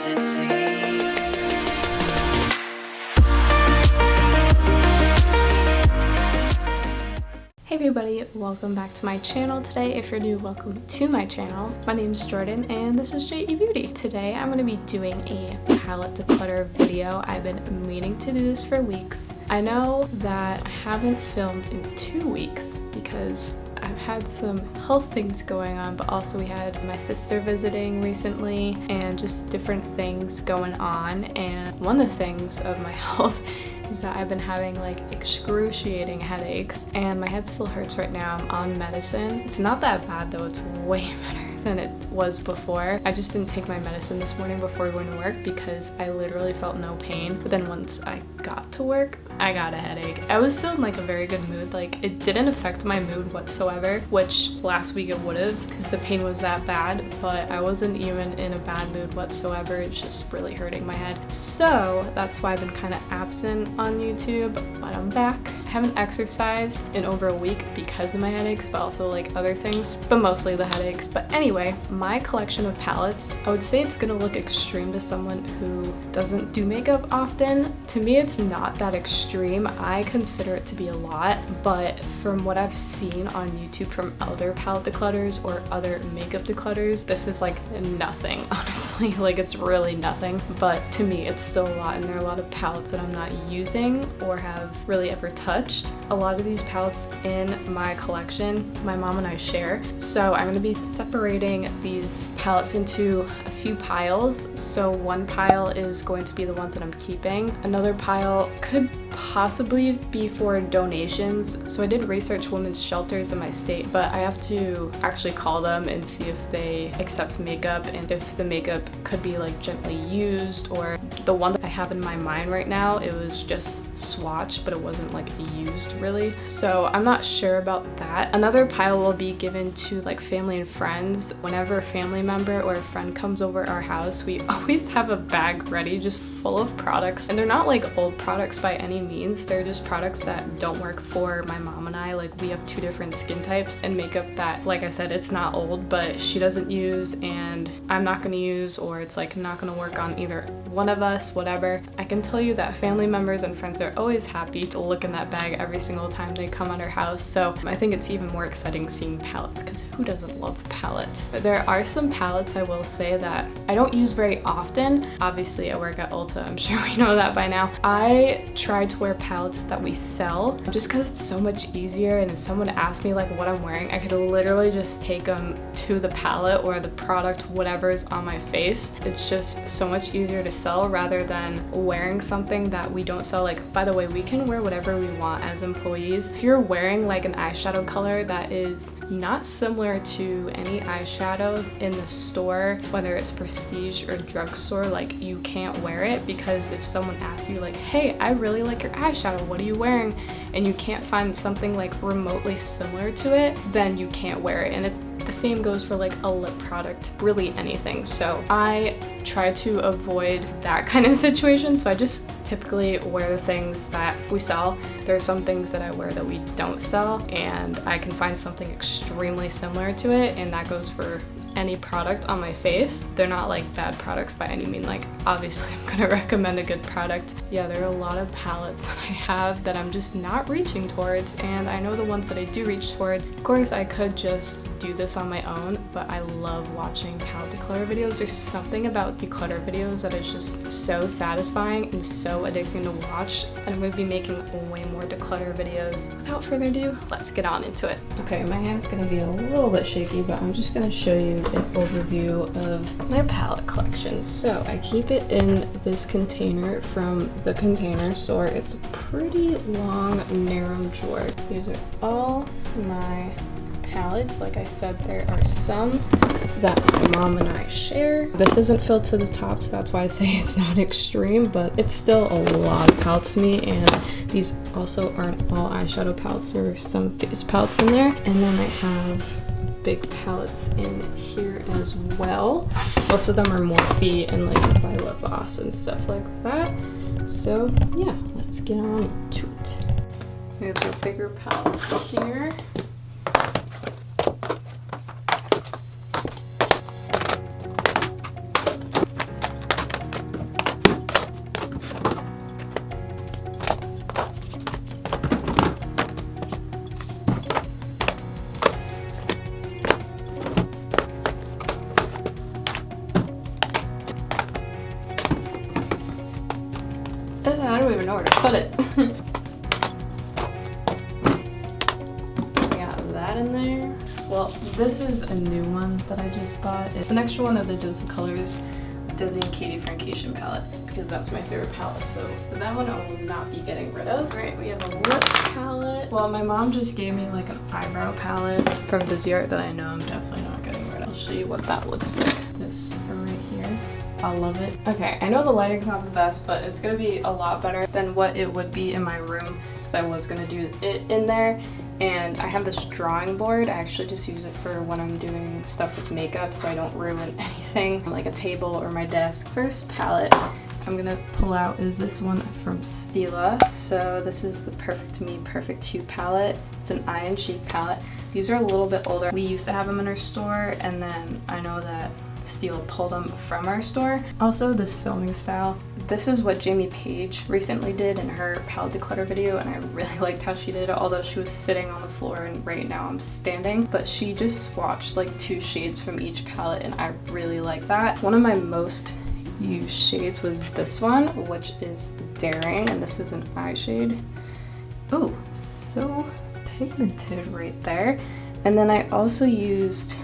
it seem? Hey everybody, welcome back to my channel. Today, if you're new, welcome to my channel. My name is Jordan and this is JEBeauty. Today I'm going to be doing a palette declutter video. I've been meaning to do this for weeks. I know that I haven't filmed in 2 weeks because I've had some health things going on, but also we had my sister visiting recently and just different things going on. And one of the things of my health is that I've been having like excruciating headaches and my head still hurts right now. I'm on medicine. It's not that bad though, it's way better than it was before. I just didn't take my medicine this morning before going to work because I literally felt no pain. But then once I got to work, I got a headache. I was still in like a very good mood. Like it didn't affect my mood whatsoever, which last week it would have because the pain was that bad, but I wasn't even in a bad mood whatsoever. It's just really hurting my head. So that's why I've been kind of absent on YouTube, but I'm back. I haven't exercised in over a week because of my headaches, but also like other things, but mostly the headaches. But anyway, my collection of palettes, I would say it's gonna look extreme to someone who doesn't do makeup often. To me, it's not that extreme. I consider it to be a lot, but from what I've seen on YouTube from other palette declutters or other makeup declutters, this is like nothing, honestly. Like it's really nothing, but to me it's still a lot, and there are a lot of palettes that I'm not using or have really ever touched. A lot of these palettes in my collection, my mom and I share, so I'm going to be separating these palettes into a few piles. So one pile is going to be the ones that I'm keeping. Another pile could possibly be for donations. So I did research women's shelters in my state, but I have to actually call them and see if they accept makeup and if the makeup could be like gently used. Or the one that I have in my mind right now, it was just swatched, but it wasn't like used really. So I'm not sure about that. Another pile will be given to like family and friends. Whenever a family member or a friend comes over our house, we always have a bag ready just full of products, and they're not like old products by any means. They're just products that don't work for my mom and I. Like we have 2 different skin types and makeup that, like I said, it's not old, but she doesn't use and I'm not gonna use, or it's like not gonna work on either one of us, whatever. I can tell you that family members and friends are always happy to look in that bag every single time they come at our house. So I think it's even more exciting seeing palettes, because who doesn't love palettes? But there are some palettes I will say that I don't use very often. Obviously I work at Ulta, I'm sure we know that by now. I try to wear palettes that we sell just because it's so much easier, and if someone asked me like what I'm wearing, I could literally just take them to the palette or the product, whatever's on my face. It's just so much easier to sell rather than wearing something that we don't sell. Like, by the way, we can wear whatever we want as employees. If you're wearing like an eyeshadow color that is not similar to any eyeshadow in the store, whether it's prestige or drugstore, like you can't wear it, because if someone asks you like, hey, I really like your eyeshadow, what are you wearing? And you can't find something like remotely similar to it, then you can't wear it. And the same goes for like a lip product, really anything. So I try to avoid that kind of situation. So I just typically wear the things that we sell. There are some things that I wear that we don't sell, and I can find something extremely similar to it, and that goes for any product on my face. They're not like bad products by any means. Like obviously I'm gonna recommend a good product. Yeah, there are a lot of palettes that I have that I'm just not reaching towards, and I know the ones that I do reach towards. Of course I could just do this on my own, but I love watching palette declutter videos. There's something about declutter videos that is just so satisfying and so addicting to watch, and I'm going to be making way more declutter videos. Without further ado, let's get on into it. Okay, my hand's going to be a little bit shaky, but I'm just going to show you an overview of my palette collection. So I keep it in this container from the Container Store. It's a pretty long, narrow drawer. These are all my palettes. Like I said, there are some that my mom and I share. This isn't filled to the top, so that's why I say it's not extreme, but it's still a lot of palettes to me. And these also aren't all eyeshadow palettes. There are some face palettes in there, and then I have big palettes in here as well. Most of them are Morphe and like Violet Voss and stuff like that. So yeah, let's get on to it. We have the bigger palettes here. I don't even know where to put it. Got that in there. Well, this is a new one that I just bought. It's an extra one of the Dose of Colors Desi and Katie Francation palette because that's my favorite palette. So that one I will not be getting rid of. All right, we have a lip palette. Well, my mom just gave me like an eyebrow palette from Viseart that I know I'm definitely not getting rid of. I'll show you what that looks like. This right here. I love it. Okay, I know the lighting's not the best, but it's gonna be a lot better than what it would be in my room because I was gonna do it in there. And I have this drawing board. I actually just use it for when I'm doing stuff with makeup so I don't ruin anything, like a table or my desk. First palette I'm gonna pull out is this one from Stila. So this is the Perfect Me Perfect Hue palette. It's an eye and cheek palette. These are a little bit older. We used to have them in our store, and then I know that Stila pulled them from our store. Also, this filming style. This is what Jamie Page recently did in her palette declutter video, and I really liked how she did it, although she was sitting on the floor and right now I'm standing. But she just swatched like 2 shades from each palette, and I really like that. One of my most used shades was this one, which is Daring, and this is an eye shade. Oh, so pigmented right there. And then I also used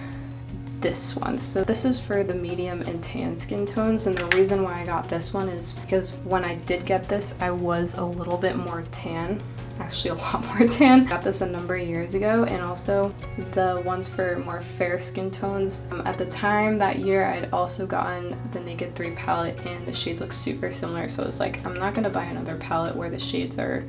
this one. So this is for the medium and tan skin tones, and the reason why I got this one is because when I did get this, I was a little bit more tan. Actually a lot more tan. I got this a number of years ago, and also the ones for more fair skin tones. At the time that year, I'd also gotten the Naked 3 palette, and the shades look super similar, so it's like, I'm not gonna buy another palette where the shades are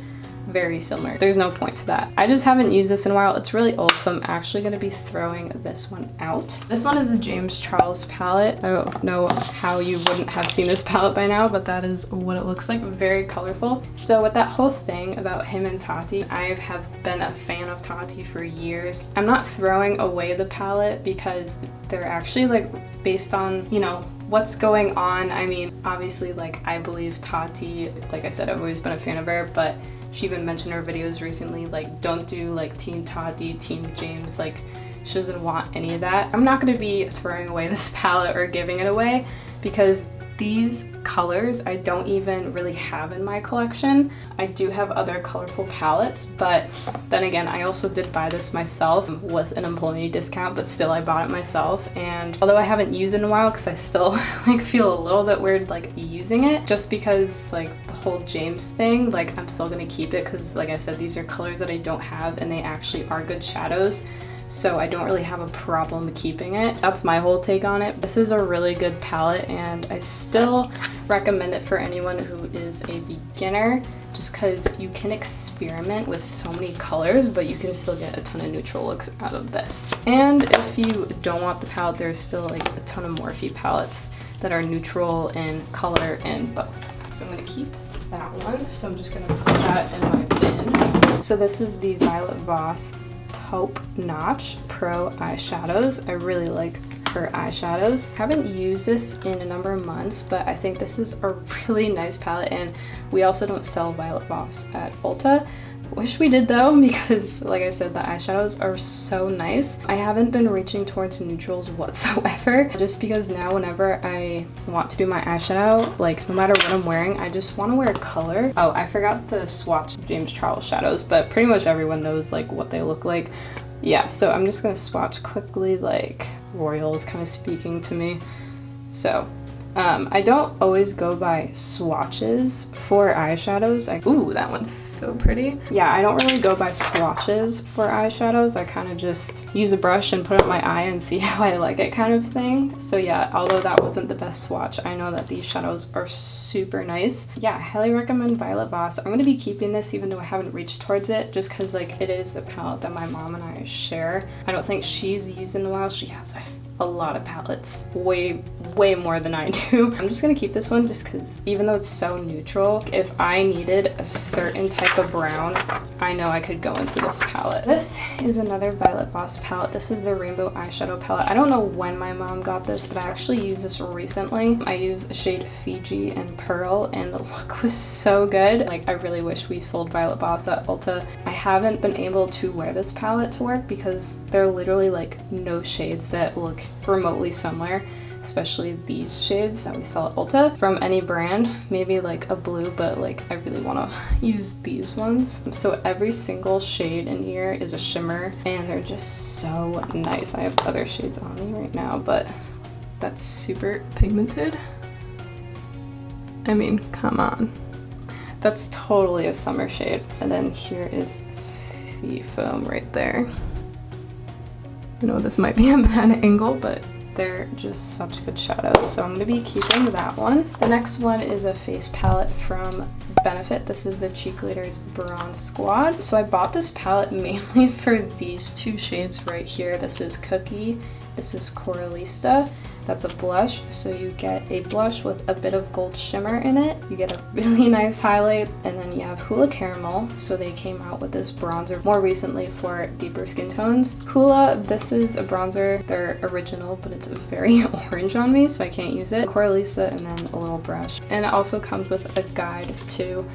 very similar. There's no point to that. I just haven't used this in a while. It's really old, so I'm actually going to be throwing this one out. This one is a James Charles palette. I don't know how you wouldn't have seen this palette by now, but that is what it looks like. Very colorful. So with that whole thing about him and Tati, I have been a fan of Tati for years. I'm not throwing away the palette because they're actually like based on, you know, what's going on. I mean, obviously, like, I believe Tati, like I said, I've always been a fan of her, but she even mentioned in her videos recently, like, don't do like Team Tati, Team James, like, she doesn't want any of that. I'm not gonna be throwing away this palette or giving it away because these colors I don't even really have in my collection. I do have other colorful palettes, but then again, I also did buy this myself with an employee discount, but still I bought it myself. And although I haven't used it in a while because I still like feel a little bit weird like using it, just because like the whole James thing, like I'm still gonna keep it because like I said, these are colors that I don't have and they actually are good shadows. So I don't really have a problem keeping it. That's my whole take on it. This is a really good palette, and I still recommend it for anyone who is a beginner, just because you can experiment with so many colors, but you can still get a ton of neutral looks out of this. And if you don't want the palette, there's still like a ton of Morphe palettes that are neutral in color and both. So I'm gonna keep that one. So I'm just gonna put that in my bin. So this is the Violet Voss Taupe Notch Pro eyeshadows. I really like her eyeshadows. Haven't used this in a number of months, but I think this is a really nice palette, and we also don't sell Violet Voss at Ulta. Wish we did though, because like I said, the eyeshadows are so nice. I haven't been reaching towards neutrals whatsoever, just because now whenever I want to do my eyeshadow, like no matter what I'm wearing, I just want to wear color. Oh, I forgot the swatch James Charles shadows, but pretty much everyone knows like what they look like. Yeah, so I'm just gonna swatch quickly, like Royal is kind of speaking to me. So I don't always go by swatches for eyeshadows. Ooh, that one's so pretty. Yeah, I don't really go by swatches for eyeshadows. I kind of just use a brush and put it on my eye and see how I like it kind of thing. So yeah, although that wasn't the best swatch, I know that these shadows are super nice. Yeah, I highly recommend Violet Voss. I'm gonna be keeping this even though I haven't reached towards it, just because like it is a palette that my mom and I share. I don't think she's used in a while. She has a lot of palettes, way more than I do. I'm just gonna keep this one just because even though it's so neutral, if I needed a certain type of brown, I know I could go into this palette. This is another Violet Voss palette. This is the Rainbow Eyeshadow palette. I don't know when my mom got this, but I actually used this recently. I used a shade Fiji and Pearl, and the look was so good. Like, I really wish we sold Violet Voss at Ulta. I haven't been able to wear this palette to work because there are literally like no shades that look remotely similar. especially these shades that we sell at Ulta from any brand, maybe like a blue, but like I really want to use these ones. So every single shade in here is a shimmer and they're just so nice. I have other shades on me right now, but that's super pigmented. I mean, come on. That's totally a summer shade. And then here is Seafoam right there. I know this might be a bad angle, but they're just such good shadows. So I'm gonna be keeping that one. The next one is a face palette from Benefit. This is the Cheeklators Bronze Squad. So I bought this palette mainly for these two shades right here. This is Cookie, this is Coralista. That's a blush, so you get a blush with a bit of gold shimmer in it. You get a really nice highlight, and then you have Hoola Caramel. So they came out with this bronzer more recently for deeper skin tones. Hoola, this is a bronzer. They're original, but it's very orange on me, so I can't use it. Coralista, and then a little brush. And it also comes with a guide too,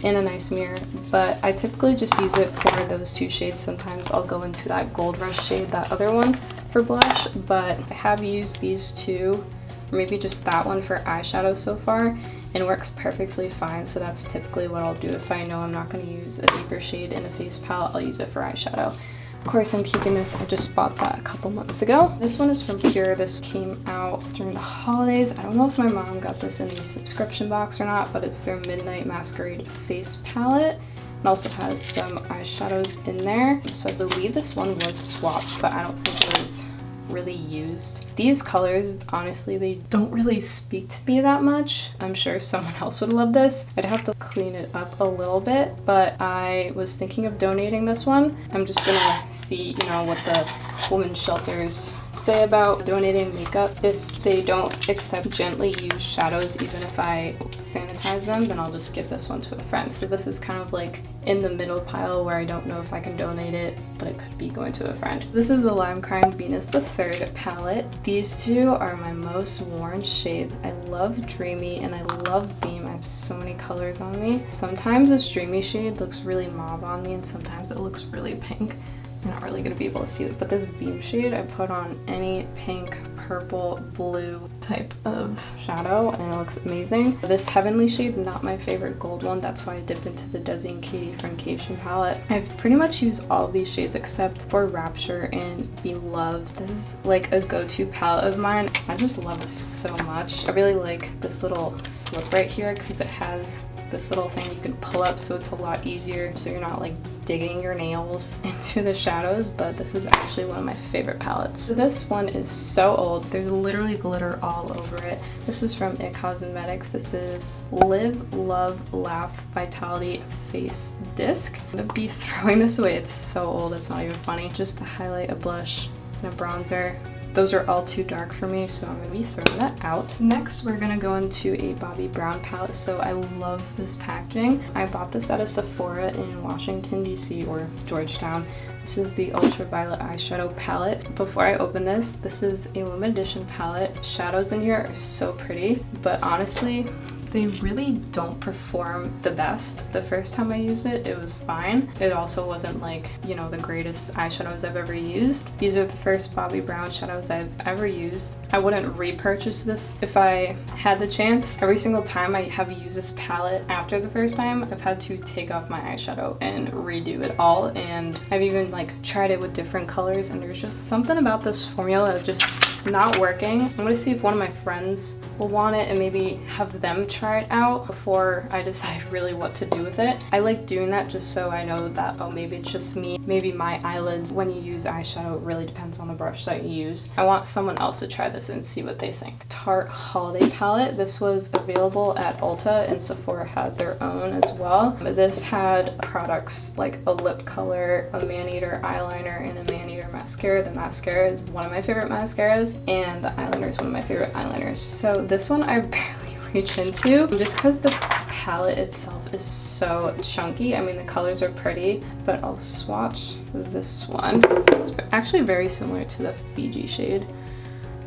and a nice mirror, but I typically just use it for those two shades. Sometimes I'll go into that Gold Rush shade, that other one, for blush, but I have used these two, or maybe just that one for eyeshadow so far, and works perfectly fine. So that's typically what I'll do. If I know I'm not going to use a deeper shade in a face palette, I'll use it for eyeshadow. Of course, I'm keeping this. I just bought that a couple months ago. This one is from Pure. This came out during the holidays. I don't know if my mom got this in the subscription box or not, but it's their Midnight Masquerade face palette. It also has some eyeshadows in there. So I believe this one was swatched, but I don't think it was really used. These colors, honestly, they don't really speak to me that much. I'm sure someone else would love this. I'd have to clean it up a little bit, but I was thinking of donating this one. I'm just gonna see, you know, what the women's shelters say about donating makeup. If they don't accept gently used shadows, even if I sanitize them, then I'll just give this one to a friend. So this is kind of like in the middle pile where I don't know if I can donate it, but it could be going to a friend. This is the Lime Crime Venus the Third palette. These two are my most worn shades. I love Dreamy and I love Beam. I have so many colors on me. Sometimes this Dreamy shade looks really mauve on me and sometimes it looks really pink. You're not really going to be able to see it, but this Beam shade I put on any pink, purple, blue type of shadow and it looks amazing. This Heavenly shade, not my favorite gold one. That's why I dipped into the Desi and Katie Friendcation palette. I've pretty much used all of these shades except for Rapture and Beloved. This is like a go-to palette of mine. I just love this so much. I really like this little slip right here because it has this little thing you can pull up, so it's a lot easier, so you're not like digging your nails into the shadows. But this is actually one of my favorite palettes. So this one is so old. There's literally glitter all over it. This is from It Cosmetics. This is Live, Love, Laugh Vitality Face Disc. I'm gonna be throwing this away. It's so old, it's not even funny. Just to highlight, a blush and a bronzer. Those are all too dark for me, so I'm going to be throwing that out. Next, we're going to go into a Bobbi Brown palette. So I love this packaging. I bought this at a Sephora in Washington, D.C. or Georgetown. This is the Ultraviolet Eyeshadow palette. Before I open this, this is a limited edition palette. Shadows in here are so pretty, but honestly, they really don't perform the best. The first time I used it, it was fine. It also wasn't like, you know, the greatest eyeshadows I've ever used. These are the first Bobbi Brown shadows I've ever used. I wouldn't repurchase this if I had the chance. Every single time I have used this palette after the first time, I've had to take off my eyeshadow and redo it all. And I've even like tried it with different colors, and there's just something about this formula just not working. I'm gonna see if one of my friends will want it and maybe have them try it out before I decide really what to do with it. I like doing that just so I know that, oh, maybe it's just me. Maybe my eyelids, when you use eyeshadow, it really depends on the brush that you use. I want someone else to try this and see what they think. Tarte Holiday Palette. This was available at Ulta and Sephora had their own as well. This had products like a lip color, a man-eater eyeliner, and a man-eater mascara. The mascara is one of my favorite mascaras, and the eyeliner is one of my favorite eyeliners. So this one I barely reach into just because the palette itself is so chunky. I mean, the colors are pretty, but I'll swatch this one. It's actually very similar to the Fiji shade.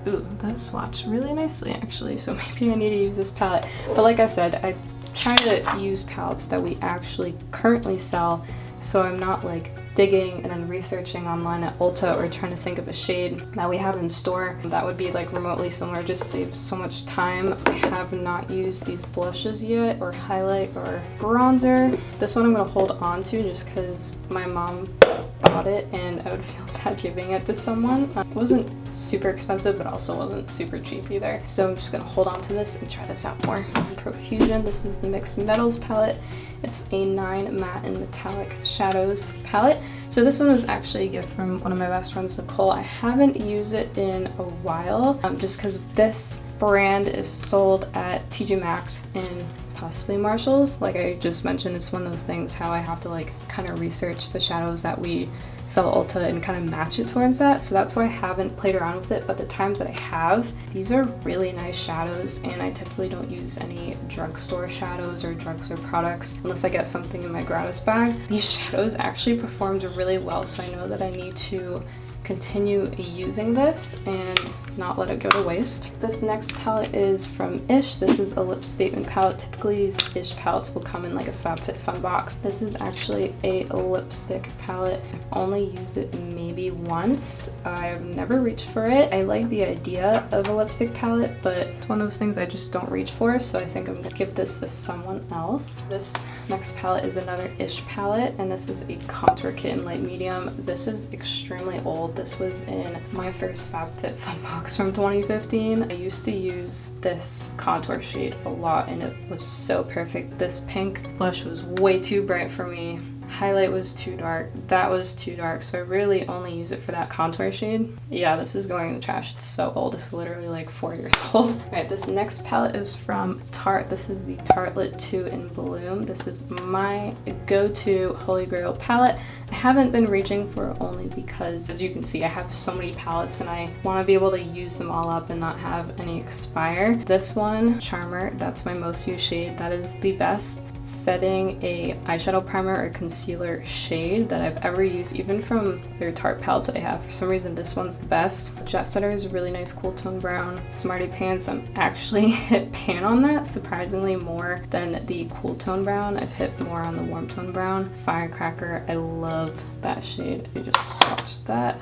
Ooh, that swatched really nicely actually, so maybe I need to use this palette. But like I said, I try to use palettes that we actually currently sell, so I'm not like digging and then researching online at Ulta or trying to think of a shade that we have in store that would be like remotely similar, just saves so much time. I have not used these blushes yet, or highlight or bronzer. This one I'm going to hold on to just because my mom bought it and I would feel bad giving it to someone. It wasn't super expensive, but also wasn't super cheap either. So I'm just going to hold on to this and try this out more. Profusion, this is the Mixed Metals palette. It's a 9 matte and metallic shadows palette. So this one was actually a gift from one of my best friends, Nicole. I haven't used it in a while, just because this brand is sold at TJ Maxx and possibly Marshalls. Like I just mentioned, it's one of those things how I have to like kind of research the shadows that we sell at Ulta and kind of match it towards that. So that's why I haven't played around with it, but the times that I have, these are really nice shadows, and I typically don't use any drugstore shadows or drugstore products unless I get something in my gratis bag. These shadows actually performed really well, so I know that I need to continue using this and not let it go to waste. This next palette is from Ish. This is a lip statement palette. Typically these Ish palettes will come in like a FabFitFun box. This is actually a lipstick palette. I've only used it maybe once. I've never reached for it. I like the idea of a lipstick palette, but it's one of those things I just don't reach for, so I think I'm gonna give this to someone else. This next palette is another Ish palette, and this is a contour kit in light medium. This is extremely old. This was in my first FabFitFun box from 2015. I used to use this contour shade a lot and it was so perfect. This pink blush was way too bright for me. Highlight was too dark, that was too dark, so I really only use it for that contour shade. Yeah, this is going in the trash. It's so old. It's literally like 4 years old. Alright, this next palette is from Tarte. This is the Tartelette 2 in Bloom. This is my go-to Holy Grail palette. I haven't been reaching for it only because, as you can see, I have so many palettes and I want to be able to use them all up and not have any expire. This one, Charmer, that's my most used shade. That is the best setting a eyeshadow primer or concealer shade that I've ever used, even from their Tarte palettes that I have. For some reason, this one's the best. Jet Setter is a really nice cool tone brown. Smarty Pants, I'm actually hit pan on that, surprisingly more than the cool tone brown. I've hit more on the warm tone brown. Firecracker, I love that shade. I just swatched that.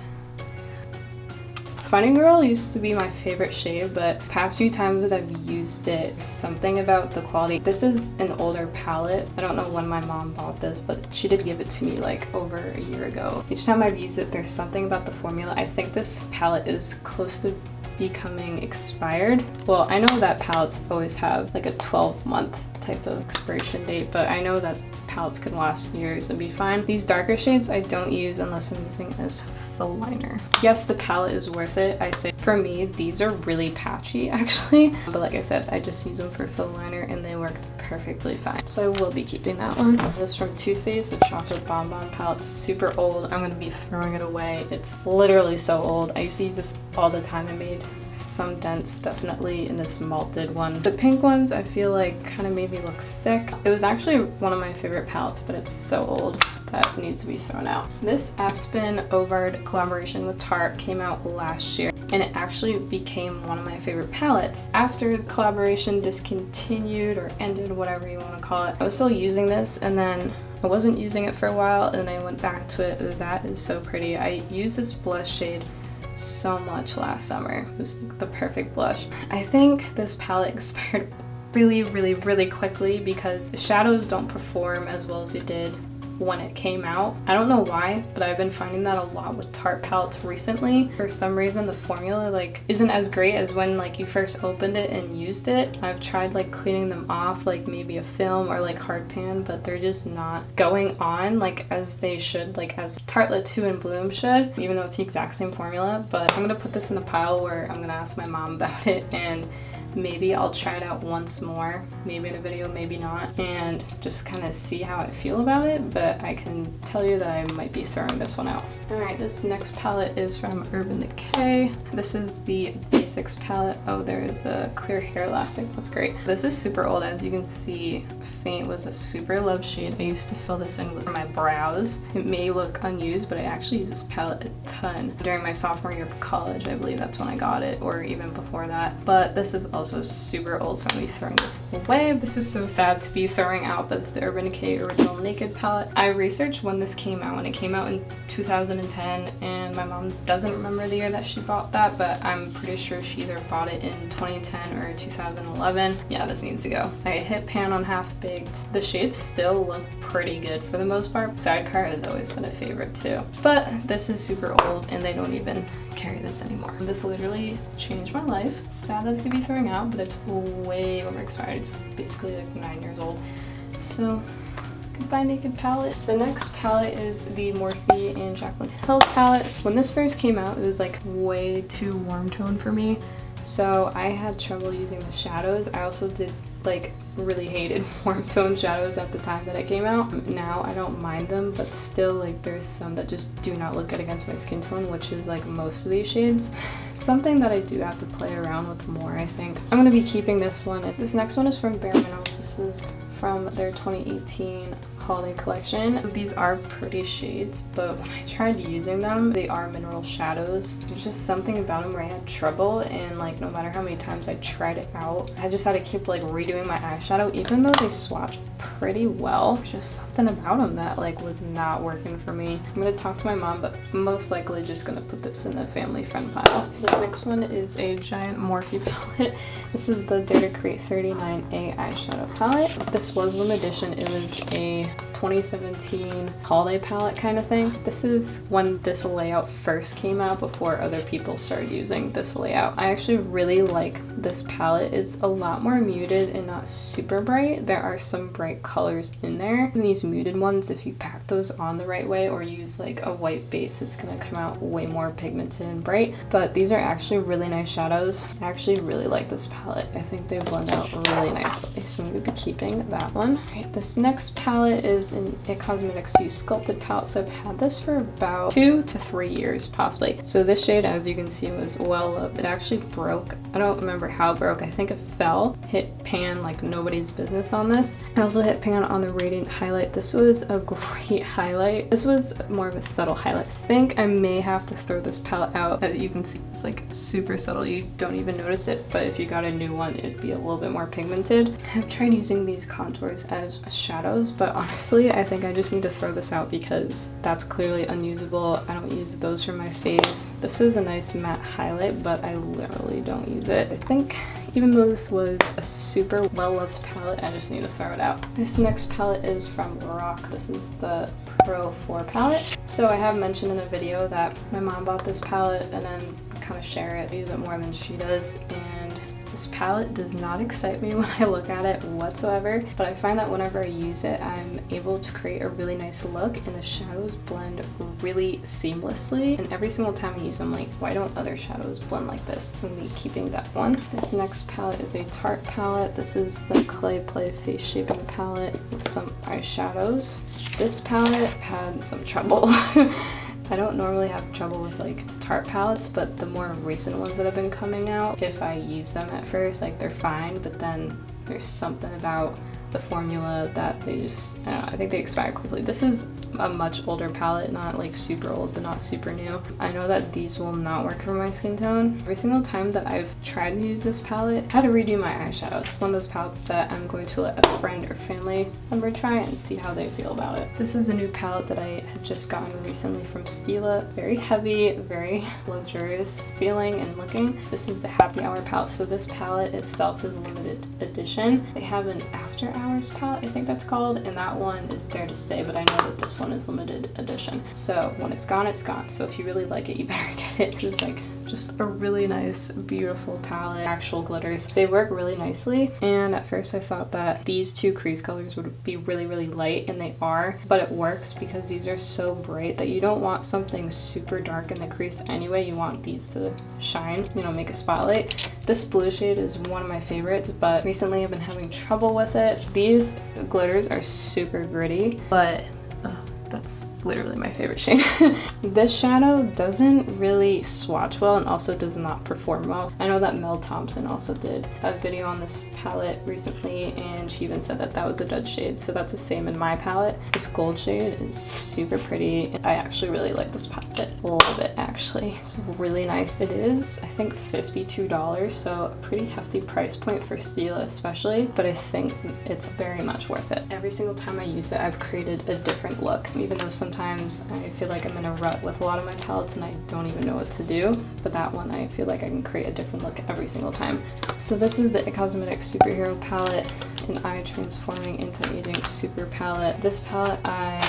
Funny Girl used to be my favorite shade, but past few times that I've used it, something about the quality. This is an older palette. I don't know when my mom bought this, but she did give it to me like over a year ago. Each time I've used it, there's something about the formula. I think this palette is close to becoming expired. Well, I know that palettes always have like a 12-month type of expiration date, but I know that palettes can last years and be fine. These darker shades I don't use unless I'm using as fill liner. Yes, the palette is worth it. I say for me, these are really patchy actually, but like I said, I just use them for fill liner and they worked perfectly fine. So I will be keeping that one. This from Too Faced, the Chocolate Bonbon palette, super old. I'm gonna be throwing it away. It's literally so old. I used to use this all the time. I made some dents definitely in this malted one. The pink ones I feel like kind of made me look sick. It was actually one of my favorite palettes, but it's so old that needs to be thrown out. This Aspen Ovard collaboration with Tarte came out last year, and it actually became one of my favorite palettes. After the collaboration discontinued or ended, whatever you want to call it, I was still using this, and then I wasn't using it for a while, and then I went back to it. That is so pretty. I used this blush shade so much last summer. It was the perfect blush. I think this palette expired really quickly because the shadows don't perform as well as it did when it came out. I don't know why, but I've been finding that a lot with Tarte palettes recently. For some reason, the formula like isn't as great as when like you first opened it and used it. I've tried like cleaning them off, like maybe a film or like hard pan, but they're just not going on like as they should, like as Tartelette 2 in Bloom should, even though it's the exact same formula. But I'm gonna put this in the pile where I'm gonna ask my mom about it, and maybe I'll try it out once more, maybe in a video, maybe not, and just kind of see how I feel about it, but I can tell you that I might be throwing this one out. Alright, this next palette is from Urban Decay. This is the Basics palette. Oh, there is a clear hair elastic. That's great. This is super old. As you can see, Faint was a super loved shade. I used to fill this in with my brows. It may look unused, but I actually use this palette a ton. During my sophomore year of college, I believe that's when I got it, or even before that. But this is also super old, so I'm gonna be throwing this away. This is so sad to be throwing out, but it's the Urban Decay Original Naked palette. I researched when this came out, and it came out in 2010, and my mom doesn't remember the year that she bought that, but I'm pretty sure she either bought it in 2010 or 2011. Yeah, this needs to go. I hit pan on Half Baked. The shades still look pretty good for the most part. Sidecar has always been a favorite too, but this is super old and they don't even carry this anymore. This literally changed my life. Sad that it could be throwing out, but it's way over expired. It's basically like 9 years old. So goodbye Naked palette. The next palette is the Morphe and Jaclyn Hill palette. When this first came out, it was like way too warm tone for me, so I had trouble using the shadows. I also did like really hated warm tone shadows at the time that it came out. Now I don't mind them, but still like there's some that just do not look good against my skin tone, which is like most of these shades. It's something that I do have to play around with more, I think. I'm gonna be keeping this one. This next one is from Bare Minerals. This is from their 2018 holiday collection. These are pretty shades, but when I tried using them, they are mineral shadows. There's just something about them where I had trouble, and like no matter how many times I tried it out, I just had to keep like redoing my eyeshadow, even though they swatched pretty well. There's just something about them that like was not working for me. I'm gonna talk to my mom, but most likely just gonna put this in the family friend pile. This next one is a giant Morphe palette. This is the Dare to Create 39A eyeshadow palette. This was limited edition. It was a 2017 holiday palette kind of thing. This is when this layout first came out, before other people started using this layout. I actually really like this palette. It's a lot more muted and not super bright. There are some bright colors in there. And these muted ones, if you pack those on the right way or use like a white base, it's gonna come out way more pigmented and bright. But these are actually really nice shadows. I actually really like this palette. I think they blend out really nicely. So I'm gonna be keeping that one. Alright, this next palette is in It Cosmetics Use Sculpted palette. So I've had this for about 2 to 3 years possibly. So this shade, as you can see, was well loved. It actually broke. I don't remember how it broke. I think it fell, hit pan like nobody's business on this. I also hit pan on the Radiant highlight. This was a great highlight. This was more of a subtle highlight. I think I may have to throw this palette out. As you can see, it's like super subtle. You don't even notice it, but if you got a new one, it'd be a little bit more pigmented. I've tried using these contours as shadows, but honestly, I think I just need to throw this out because that's clearly unusable. I don't use those for my face. This is a nice matte highlight, but I literally don't use it. I think even though this was a super well-loved palette, I just need to throw it out. This next palette is from Lorac. This is the Pro 4 palette. So I have mentioned in a video that my mom bought this palette and then kind of share it. I use it more than she does, and this palette does not excite me when I look at it whatsoever, but I find that whenever I use it, I'm able to create a really nice look, and the shadows blend really seamlessly. And every single time I use them, like, why don't other shadows blend like this? So I'm gonna be keeping that one. This next palette is a Tarte palette. This is the Clay Play Face Shaping palette with some eyeshadows. This palette had some trouble. I don't normally have trouble with like Tarte palettes, but the more recent ones that have been coming out, if I use them at first, like they're fine, but then there's something about the formula that they just, I don't know, I think they expire quickly. This is a much older palette, not like super old, but not super new. I know that these will not work for my skin tone. Every single time that I've tried to use this palette, I had to redo my eyeshadow. It's one of those palettes that I'm going to let a friend or family member try and see how they feel about it. This is a new palette that I had just gotten recently from Stila. Very heavy, very luxurious feeling and looking. This is the Happy Hour palette. So this palette itself is limited edition. They have an After Hours palette, I think that's called, and that one is there to stay, but I know that this one is limited edition. So when it's gone, it's gone. So if you really like it, you better get it. It's like just a really nice, beautiful palette. Actual glitters. They work really nicely, and at first I thought that these two crease colors would be really, really light, and they are, but it works because these are so bright that you don't want something super dark in the crease anyway. You want these to shine, you know, make a spotlight. This blue shade is one of my favorites, but recently I've been having trouble with it. These glitters are super gritty, but that's literally my favorite shade. This shadow doesn't really swatch well and also does not perform well. I know that Mel Thompson also did a video on this palette recently, and she even said that that was a dud shade, so that's the same in my palette. This gold shade is super pretty. I actually really like this palette. Love it, actually. It's really nice. It is, I think, $52, so a pretty hefty price point for Stila especially, but I think it's very much worth it. Every single time I use it, I've created a different look, even though sometimes I feel like I'm in a rut with a lot of my palettes and I don't even know what to do, but that one I feel like I can create a different look every single time. So this is the Cosmetics Superhero palette, an eye transforming into aging super palette. This palette I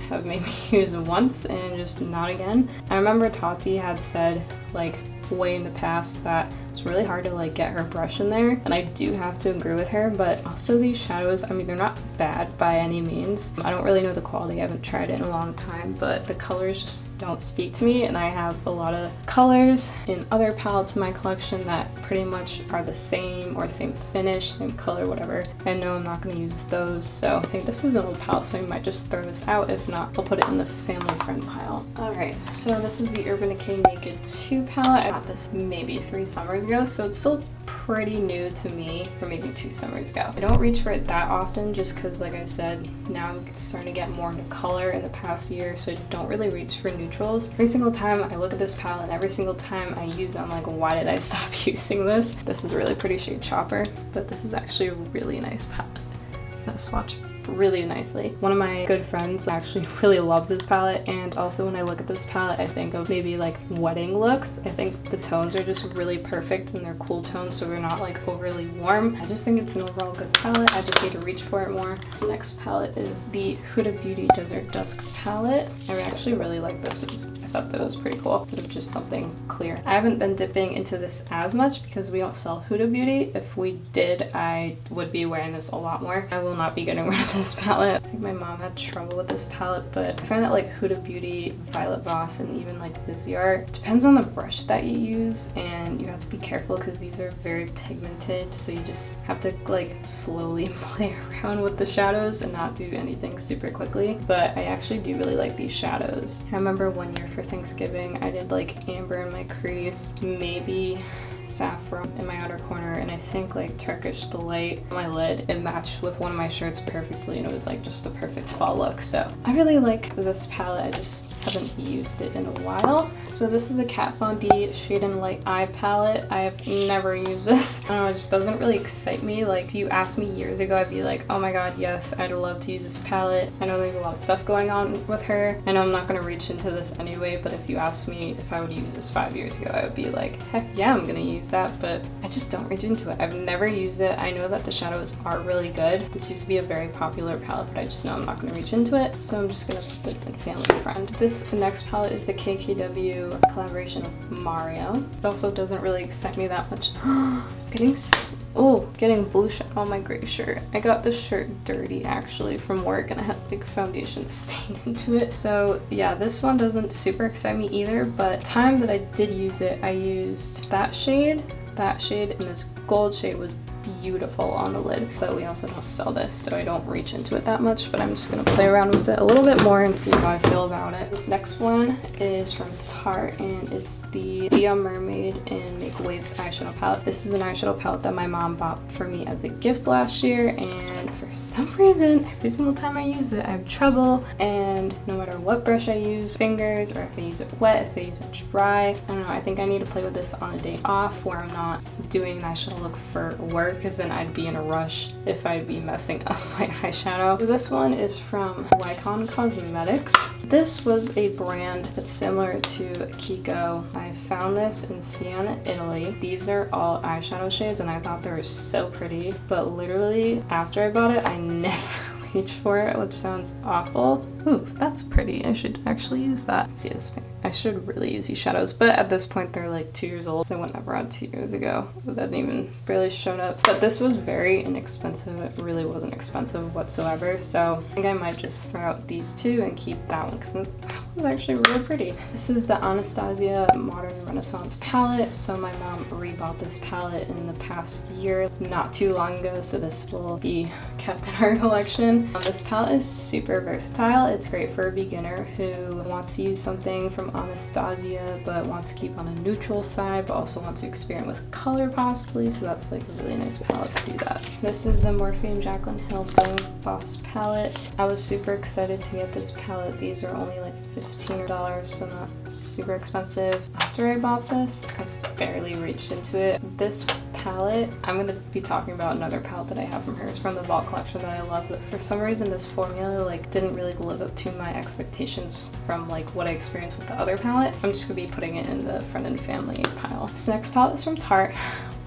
have maybe used once and just not again. I remember Taupe had said like way in the past that it's really hard to like get her brush in there, and I do have to agree with her, but also these shadows, I mean, they're not bad by any means. I don't really know the quality, I haven't tried it in a long time, but the colors just don't speak to me, and I have a lot of colors in other palettes in my collection that pretty much are the same or same finish, same color, whatever. I know I'm not going to use those, so I think this is an old palette, so I might just throw this out. If not, I'll put it in the family friend pile. Alright, so this is the Urban Decay Naked 2 palette. I got this maybe 3 summers ago, so it's still pretty new to me, or maybe 2 summers ago. I don't reach for it that often just because, like I said, now I'm starting to get more into color in the past year, so I don't really reach for neutrals. Every single time I look at this palette and every single time I use it, I'm like, why did I stop using this? This is a really pretty shade Chopper, but this is actually a really nice palette. I'll swatch really nicely. One of my good friends actually really loves this palette, and also when I look at this palette I think of maybe like wedding looks. I think the tones are just really perfect and they're cool tones, so they're not like overly warm. I just think it's an overall good palette. I just need to reach for it more. This next palette is the Huda Beauty Desert Dusk palette. I actually really like this. I thought that was pretty cool, instead of just something clear. I haven't been dipping into this as much because we don't sell Huda Beauty. If we did, I would be wearing this a lot more. I will not be getting rid of this palette. I think my mom had trouble with this palette, but I find that like Huda Beauty, Violet Voss, and even like Viseart, depends on the brush that you use, and you have to be careful because these are very pigmented, so you just have to like slowly play around with the shadows and not do anything super quickly. But I actually do really like these shadows. I remember one year for Thanksgiving I did like amber in my crease, maybe saffron in my outer corner, and I think like Turkish Delight on my lid. It matched with one of my shirts perfectly, and it was like just the perfect fall look. So I really like this palette. I just haven't used it in a while. So this is a Kat Von D Shade and Light Eye palette. I have never used this. I don't know, it just doesn't really excite me. Like if you asked me years ago, I'd be like, oh my god, yes, I'd love to use this palette. I know there's a lot of stuff going on with her. I know I'm not going to reach into this anyway, but if you asked me if I would use this 5 years ago, I would be like, heck yeah, I'm gonna use that, but I just don't reach into it. I've never used it. I know that the shadows are really good. This used to be a very popular palette, but I just know I'm not going to reach into it, so I'm just going to put this in family friend. This next palette is the KKW collaboration with Mario. It also doesn't really excite me that much. Getting blue shadow on my gray shirt. I got this shirt dirty actually from work, and I had like foundation stained into it. So yeah, this one doesn't super excite me either, but the time that I did use it, I used that shade, and this gold shade was beautiful on the lid, but we also don't sell this, so I don't reach into it that much, but I'm just gonna play around with it a little bit more and see how I feel about it. This next one is from Tarte, and it's the Be a Mermaid and Make Waves eyeshadow palette. This is an eyeshadow palette that my mom bought for me as a gift last year, and for some reason, every single time I use it, I have trouble, and no matter what brush I use, fingers, or if I use it wet, if I use it dry, I don't know, I think I need to play with this on a day off where I'm not doing an eyeshadow look for work, because then I'd be in a rush if I'd be messing up my eyeshadow. So this one is from Wycon Cosmetics. This was a brand that's similar to Kiko. I found this in Siena, Italy. These are all eyeshadow shades, and I thought they were so pretty, but literally after I bought it, I never reached for it, which sounds awful. Ooh, that's pretty. I should actually use that. Let's see this. I should really use these shadows, but at this point they're like 2 years old, so I went never on 2 years ago. That didn't even barely showed up. So this was very inexpensive. It really wasn't expensive whatsoever, so I think I might just throw out these two and keep that one, because that was actually really pretty. This is the Anastasia Modern Renaissance palette. So my mom rebought this palette in the past year, not too long ago, so this will be kept in our collection. This palette is super versatile. palette. It's great for a beginner who wants to use something from Anastasia but wants to keep on a neutral side but also wants to experiment with color possibly, so that's like a really nice palette to do that. This is the Morphe and Jaclyn Hill Boss palette. I was super excited to get this palette. These are only like $15, so not super expensive. After I bought this, I barely reached into it. This palette, I'm going to be talking about another palette that I have from her. It's from the Vault collection that I love, but for some reason this formula like didn't really live up to my expectations from like what I experienced with the other palette. I'm just going to be putting it in the friend and family pile. This next palette is from Tarte.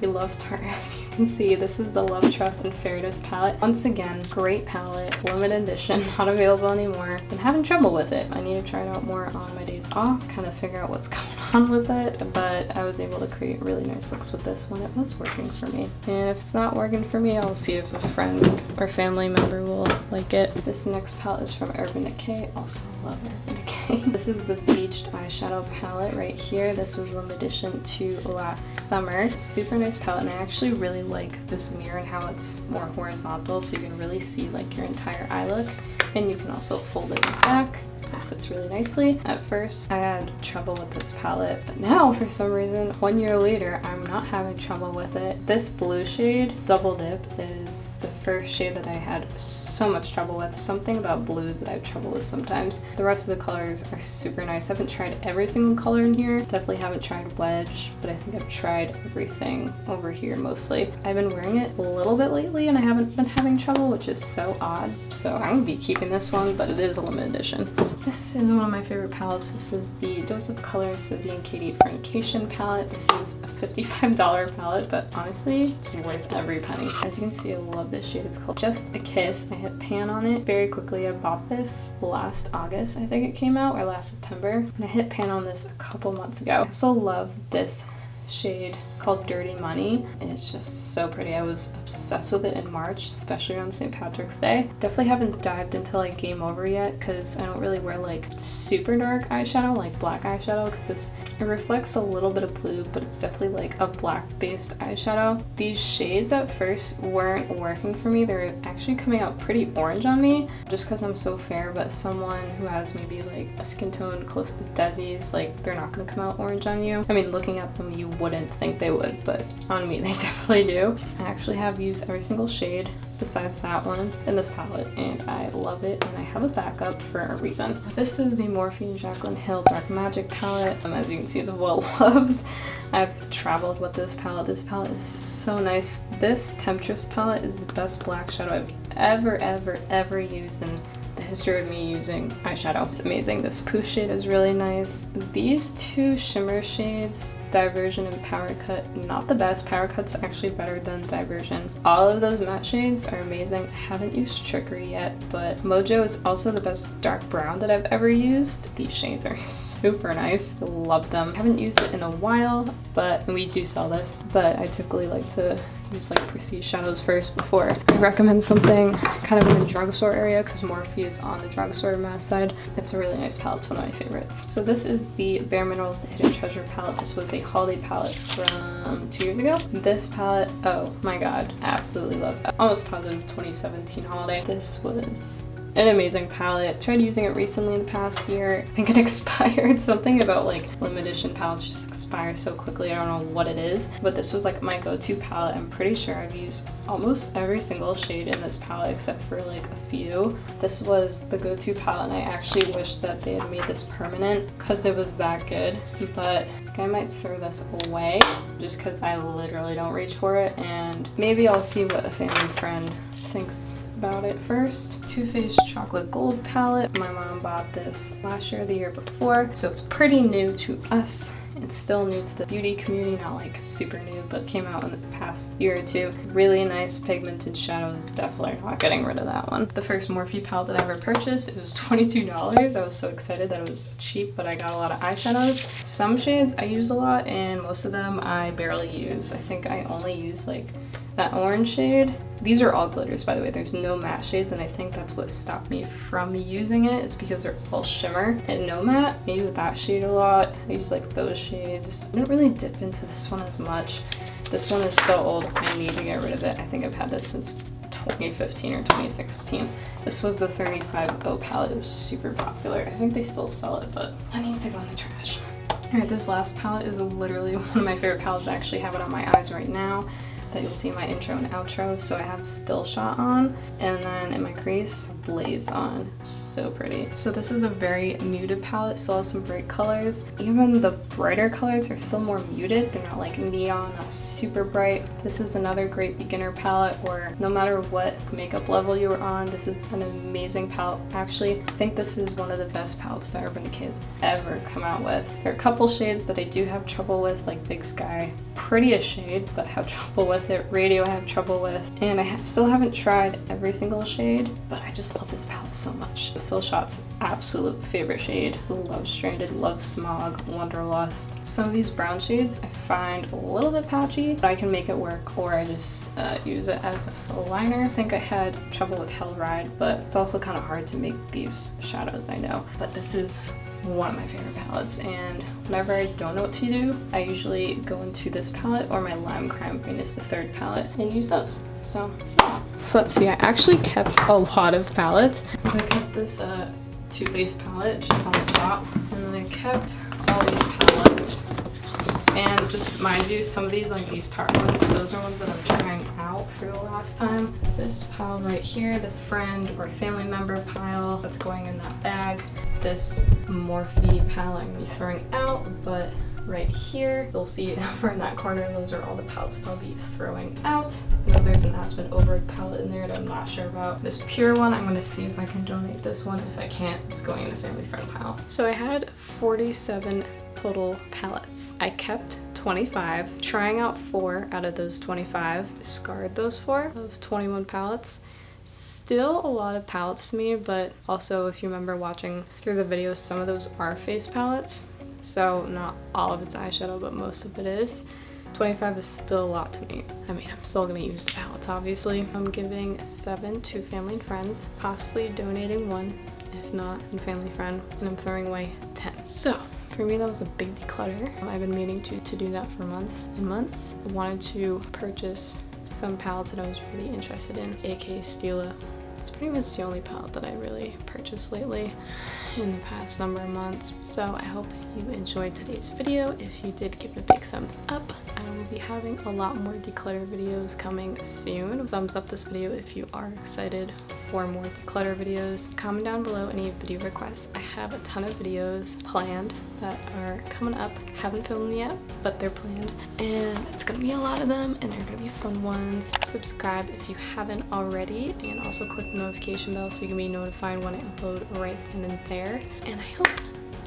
We love Tarte, as you can see. This is the Love, Trust, and Fairness palette. Once again, great palette, limited edition, not available anymore. Been having trouble with it. I need to try it out more on my days off, kind of figure out what's going on with it, but I was able to create really nice looks with this one. It was working for me. And if it's not working for me, I'll see if a friend or family member will like it. This next palette is from Urban Decay. Also love Urban Decay. This is the Beached Eyeshadow palette right here. This was limited edition to last summer. Super nice palette, and I actually really like this mirror and how it's more horizontal, so you can really see like your entire eye look, and you can also fold it back. It sits really nicely. At first I had trouble with this palette, but now for some reason 1 year later I'm not having trouble with it. This blue shade, Double Dip, is the first shade that I had so much trouble with. Something about blues that I have trouble with sometimes. The rest of the colors are super nice. I haven't tried every single color in here. Definitely haven't tried Wedge, but I think I've tried everything over here mostly. I've been wearing it a little bit lately and I haven't been having trouble, which is so odd. So I'm gonna be keeping this one, but it is a limited edition. This is one of my favorite palettes. This is the Dose of Color Sizzy and Katie Fornication palette. This is a $55 palette, but honestly, it's worth every penny. As you can see, I love this shade. It's called Just a Kiss. I hit pan on it very quickly. I bought this last August, I think it came out, or last September, and I hit pan on this a couple months ago. I also love this shade called Dirty Money. It's just so pretty. I was obsessed with it in March, especially on St. Patrick's Day. Definitely haven't dived into like Game Over yet because I don't really wear like super dark eyeshadow, like black eyeshadow, because it reflects a little bit of blue, but it's definitely like a black based eyeshadow. These shades at first weren't working for me. They're actually coming out pretty orange on me just because I'm so fair, but someone who has maybe like a skin tone close to Desi's, like they're not going to come out orange on you. I mean, looking at them you wouldn't think they would, but on me they definitely do. I actually have used every single shade besides that one in this palette, and I love it, and I have a backup for a reason. This is the Morphe and Jaclyn Hill Dark Magic palette. As you can see, it's well loved. I've traveled with this palette. This palette is so nice. This Temptress palette is the best black shadow I've ever used in the history of me using eyeshadow. It's amazing. This Pooh shade is really nice. These two shimmer shades, Diversion and Power Cut, not the best. Power Cut's actually better than Diversion. All of those matte shades are amazing. I haven't used Trickery yet, but Mojo is also the best dark brown that I've ever used. These shades are super nice. I love them. I haven't used it in a while, but we do sell this, but I typically like to use like prestige shadows first before I recommend something kind of in the drugstore area, because Morphe is on the drugstore mass side. It's a really nice palette. It's one of my favorites. So this is the Bare Minerals The Hidden Treasure palette. This was a holiday palette from 2 years ago. This palette, oh my god, absolutely love it. Almost positive 2017 holiday. This was an amazing palette. Tried using it recently in the past year. I think it expired. Something about like limited edition palettes just expire so quickly. I don't know what it is, but this was like my go-to palette. I'm pretty sure I've used almost every single shade in this palette except for like a few. This was the go-to palette, and I actually wish that they had made this permanent because it was that good, but I might throw this away just because I literally don't reach for it, and maybe I'll see what a family friend thinks about it first. Too Faced Chocolate Gold palette. My mom bought this last year or the year before, so it's pretty new to us. It's still new to the beauty community, not like super new, but came out in the past year or two. Really nice pigmented shadows. Definitely not getting rid of that one. The first Morphe palette that I ever purchased, it was $22. I was so excited that it was cheap, but I got a lot of eyeshadows. Some shades I use a lot, and most of them I barely use. I think I only use like that orange shade. These are all glitters, by the way. There's no matte shades, and I think that's what stopped me from using it. It's because they're all shimmer and no matte. I use that shade a lot. I use like those shades. I don't really dip into this one as much. This one is so old, I need to get rid of it. I think I've had this since 2015 or 2016. This was the 35O palette. It was super popular. I think they still sell it, but that needs to go in the trash. Alright, this last palette is literally one of my favorite palettes. I actually have it on my eyes right now that you'll see in my intro and outro. So I have Still Shot on, and then in my crease, Blaze on. So pretty. So this is a very muted palette, still has some bright colors. Even the brighter colors are still more muted. They're not like neon, not super bright. This is another great beginner palette where no matter what makeup level you are on, this is an amazing palette. Actually, I think this is one of the best palettes that Urban Decay has ever come out with. There are a couple shades that I do have trouble with, like Big Sky. Prettiest shade, but have trouble with it. Radio I have trouble with. And I still haven't tried every single shade, but I just love this palette so much. Still Shot's absolute favorite shade. Love Stranded, love Smog, Wanderlust. Some of these brown shades I find a little bit patchy, but I can make it work, or I just use it as a full liner. I think I had trouble with Hell Ride, but it's also kind of hard to make these shadows, I know. But this is one of my favorite palettes, and whenever I don't know what to do, I usually go into this palette or my Lime Crime Green is the third palette and use those. So let's see, I actually kept a lot of palettes. So I kept this Too Faced palette just on the top, and then I kept all these palettes. And just mind you, some of these, like these Taupe ones, those are ones that I'm trying out for the last time. This pile right here, this friend or family member pile that's going in that bag. This Morphe pile I'm going to be throwing out, but right here, you'll see over in that corner, those are all the palettes I'll be throwing out. And then there's an Aspen Overt palette in there that I'm not sure about. This pure one, I'm going to see if I can donate this one. If I can't, it's going in a family friend pile. So I had 47 total palettes. I kept 25, trying out 4 out of those 25, discard those 4 of 21 palettes. Still a lot of palettes to me, but also if you remember watching through the videos, some of those are face palettes. So not all of it's eyeshadow, but most of it is. 25 is still a lot to me. I mean, I'm still gonna use the palettes, obviously. I'm giving 7 to family and friends, possibly donating 1, if not in family friend, and I'm throwing away 10. So for me, that was a big declutter. I've been meaning to do that for months and months. I wanted to purchase some palettes that I was really interested in, aka Stila. It's pretty much the only palette that I really purchased lately in the past number of months. So I hope you enjoyed today's video. If you did, give it a big thumbs up. I will be having a lot more declutter videos coming soon. Thumbs up this video if you are excited for more declutter videos. Comment down below any video requests. I have a ton of videos planned that are coming up. Haven't filmed them yet, but they're planned. And it's gonna be a lot of them, and they're gonna be fun ones. Subscribe if you haven't already, and also click the notification bell so you can be notified when I upload right then and there. And I hope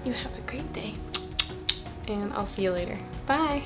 you have a great day. And I'll see you later. Bye!